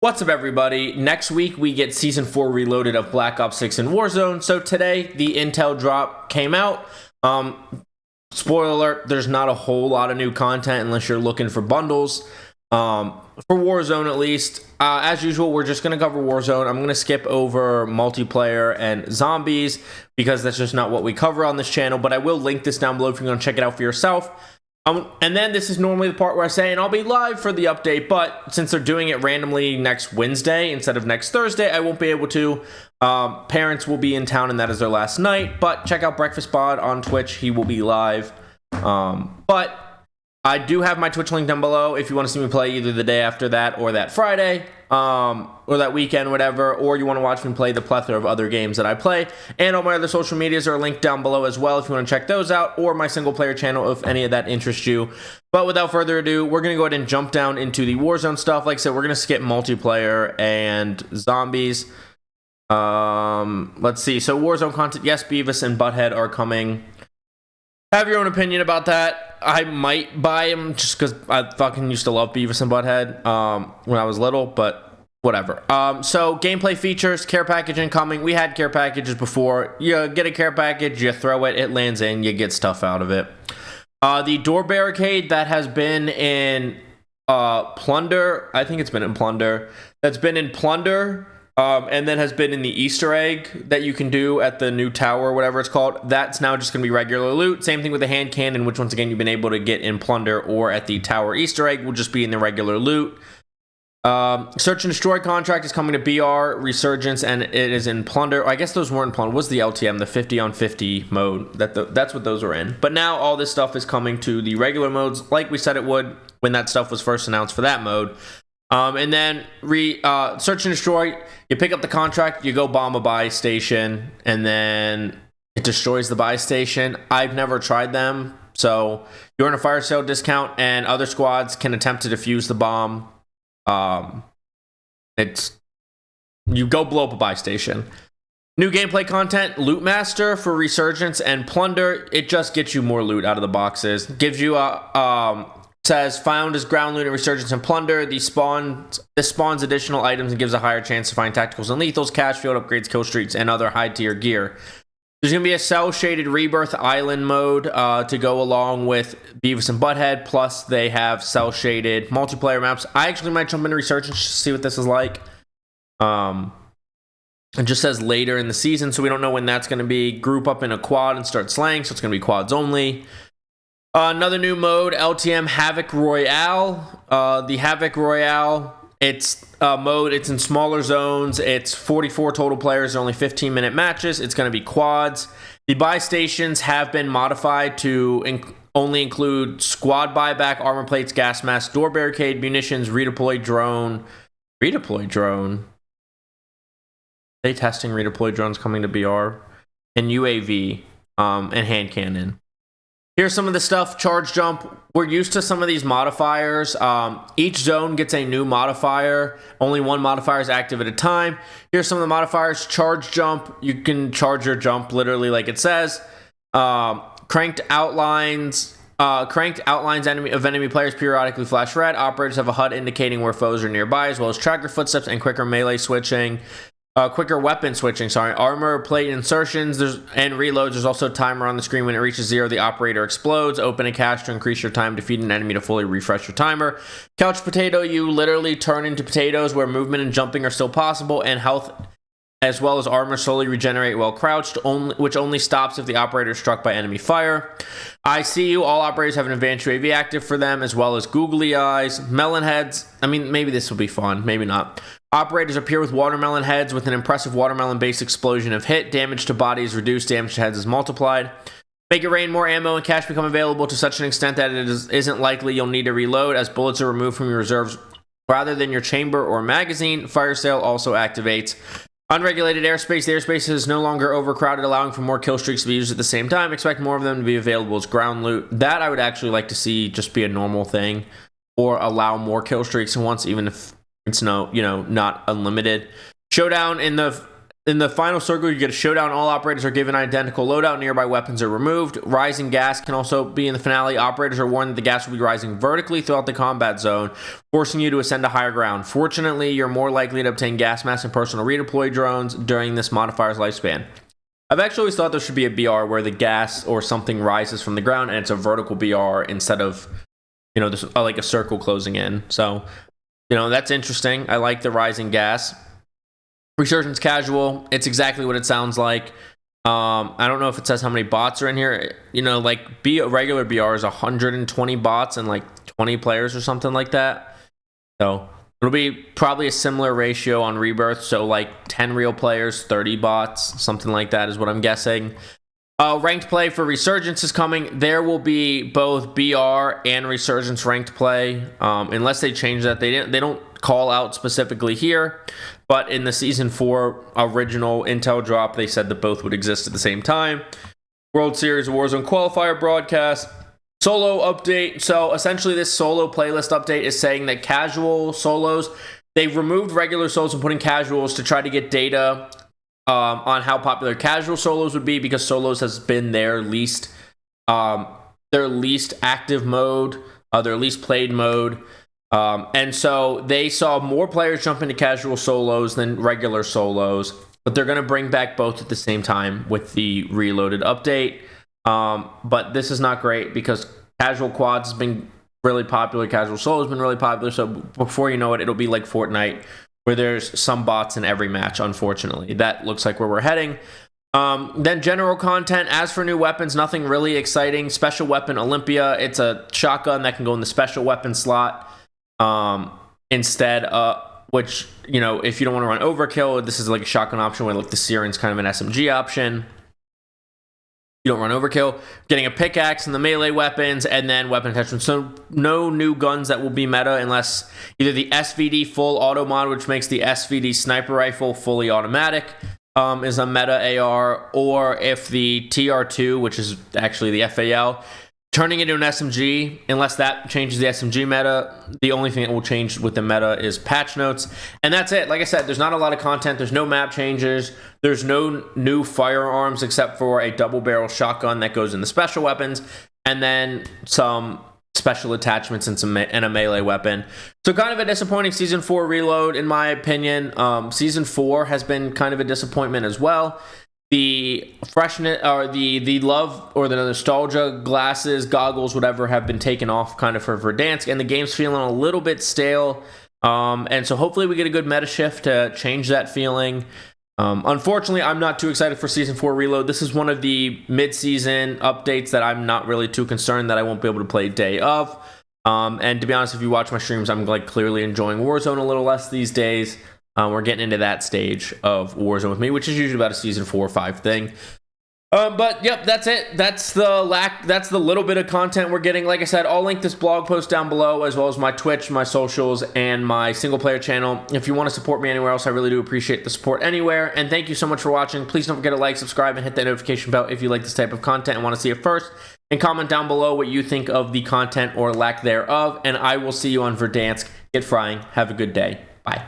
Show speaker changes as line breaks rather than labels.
What's up, everybody? Next week, we get Season 4 Reloaded of Black Ops 6 and Warzone. So today, the intel drop came out. Spoiler alert, there's not a whole lot of new content unless you're looking for bundles. For Warzone, at least. As usual, we're just going to cover Warzone. I'm going to skip over multiplayer and zombies because that's just not what we cover on this channel. But I will link this down below if you're going to check it out for yourself. And then this is normally the part where I say, and I'll be live for the update, but since they're doing it randomly next Wednesday instead of next Thursday, I won't be able to. Parents will be in town, and that is their last night. But check out Breakfast Bod on Twitch. He will be live. But I do have my Twitch link down below if you want to see me play either the day after that or that Friday, or that weekend, whatever, or you want to watch me play the plethora of other games that I play. And all my other social medias are linked down below as well if you want to check those out, or my single player channel if any of that interests you. But without further ado, we're going to go ahead and jump down into the Warzone stuff. Like I said, we're going to skip multiplayer and zombies. Let's see. So Warzone content, yes, Beavis and Butthead are coming. Have your own opinion about that. I might buy them just because I fucking used to love Beavis and Butthead when I was little, but whatever. So gameplay features, care package incoming. We had care packages before. You get a care package, you throw it, it lands in, you get stuff out of it. The door barricade that has been in Plunder, I think it's been in Plunder. That's been in Plunder. And then has been in the Easter egg that you can do at the new tower, whatever it's called. That's now just going to be regular loot. Same thing with the hand cannon, which once again you've been able to get in Plunder or at the tower Easter egg will just be in the regular loot. Search and destroy contract is coming to BR, Resurgence, and it is in Plunder. I guess those weren't in Plunder. What's the LTM, the 50 on 50 mode? That's what those are in. But now all this stuff is coming to the regular modes, like we said it would when that stuff was first announced for that mode. And then search and destroy. You pick up the contract, you go bomb a buy station, and then it destroys the buy station. I've never tried them, so you're in a fire sale discount, and other squads can attempt to defuse the bomb. You go blow up a buy station. New gameplay content, Loot Master for Resurgence and Plunder. It just gets you more loot out of the boxes. Gives you a says found as ground loot and Resurgence and Plunder. This spawns additional items and gives a higher chance to find tacticals and lethals, cash field upgrades, kill streaks, and other high tier gear. There's going to be a cell shaded Rebirth Island mode to go along with Beavis and Butthead. Plus they have cell shaded multiplayer maps. I actually might jump into Resurgence just to see what this is like. It just says later in the season, so we don't know when that's going to be. Group up in a quad and start slaying, so it's going to be quads only. Another new mode, LTM Havoc Royale. The Havoc Royale, it's a mode, it's in smaller zones. It's 44 total players, only 15-minute matches. It's going to be quads. The buy stations have been modified to only include squad buyback, armor plates, gas masks, door barricade, munitions, redeploy drone. Redeploy drone? They testing redeploy drones coming to BR. And UAV and hand cannon. Here's some of the stuff. Charge jump. We're used to some of these modifiers. Each zone gets a new modifier. Only one modifier is active at a time. Here's some of the modifiers. Charge jump. You can charge your jump literally like it says. Cranked outlines of enemy players periodically flash red. Operators have a HUD indicating where foes are nearby, as well as tracker footsteps and quicker melee switching. Quicker weapon switching, armor plate insertions and reloads. There's also a timer on the screen. When it reaches 0, the operator explodes. Open a cache to increase your time defeating an enemy to fully refresh your timer. Couch potato, you literally turn into potatoes where movement and jumping are still possible, and health as well as armor slowly regenerate while crouched, which only stops if the operator is struck by enemy fire. I see you. All operators have an advanced UAV active for them, as well as googly eyes, melon heads. I mean, maybe this will be fun, maybe not. Operators appear with watermelon heads with an impressive watermelon-based explosion of hit. Damage to body is reduced, damage to heads is multiplied. Make it rain. More ammo and cash become available to such an extent that it isn't likely you'll need to reload, as bullets are removed from your reserves rather than your chamber or magazine. Fire sale also activates. Unregulated airspace. The airspace is no longer overcrowded, allowing for more kill streaks to be used at the same time. Expect more of them to be available as ground loot. That I would actually like to see just be a normal thing, or allow more kill streaks at once, even if it's not unlimited. Showdown in the In the final circle, you get a showdown. All operators are given identical loadout. Nearby weapons are removed. Rising gas can also be in the finale. Operators are warned that the gas will be rising vertically throughout the combat zone, forcing you to ascend to higher ground. Fortunately, you're more likely to obtain gas masks and personal redeploy drones during this modifier's lifespan. I've actually always thought there should be a BR where the gas or something rises from the ground and it's a vertical BR instead of, you know, this, like a circle closing in. So, you know, that's interesting. I like the rising gas. Resurgence casual, it's exactly what it sounds like. I don't know if it says how many bots are in here. You know, like a regular BR is 120 bots and like 20 players or something like that. So it'll be probably a similar ratio on Rebirth. So like 10 real players, 30 bots, something like that is what I'm guessing. Ranked play for Resurgence is coming. There will be both BR and Resurgence ranked play, unless they change that. They don't call out specifically here, but in the Season 4 original intel drop, they said that both would exist at the same time. World Series Warzone qualifier broadcast. Solo update. So essentially this solo playlist update is saying that casual solos, they've removed regular solos and put in casuals to try to get data on how popular casual solos would be, because solos has been their least active mode, their least played mode. And so they saw more players jump into casual solos than regular solos, but they're going to bring back both at the same time with the reloaded update. But this is not great because casual quads has been really popular. Casual solo has been really popular. So before you know it, it'll be like Fortnite, where there's some bots in every match, unfortunately. That looks like where we're heading. Then general content. As for new weapons, nothing really exciting. Special weapon Olympia. It's a shotgun that can go in the special weapon slot instead, which, you know, if you don't want to run overkill, this is like a shotgun option where like the Siren's kind of an SMG option. You don't run overkill. Getting a pickaxe and the melee weapons, and then weapon attachments. So no new guns that will be meta unless either the SVD full auto mod, which makes the SVD sniper rifle fully automatic, is a meta AR, or if the TR2, which is actually the FAL, turning it into an SMG. Unless that changes the SMG meta, the only thing that will change with the meta is patch notes. And that's it. Like I said, there's not a lot of content. There's no map changes. There's no new firearms except for a double barrel shotgun that goes in the special weapons, and then some special attachments and a melee weapon. So kind of a disappointing Season 4 reload, in my opinion. Season 4 has been kind of a disappointment as well. The freshness or the love or the nostalgia glasses, goggles, whatever, have been taken off kind of for Verdansk, and the game's feeling a little bit stale. And so hopefully we get a good meta shift to change that feeling. Unfortunately, I'm not too excited for Season 4 reload. This is one of the mid-season updates that I'm not really too concerned that I won't be able to play day of. And to be honest, if you watch my streams, I'm like clearly enjoying Warzone a little less these days. We're getting into that stage of Warzone with me, which is usually about a Season 4 or 5 thing. But yep, that's it. That's the little bit of content we're getting. Like I said, I'll link this blog post down below, as well as my Twitch, my socials, and my single player channel. If you want to support me anywhere else, I really do appreciate the support anywhere. And thank you so much for watching. Please don't forget to like, subscribe, and hit that notification bell if you like this type of content and want to see it first. And comment down below what you think of the content or lack thereof. And I will see you on Verdansk. Get frying. Have a good day. Bye.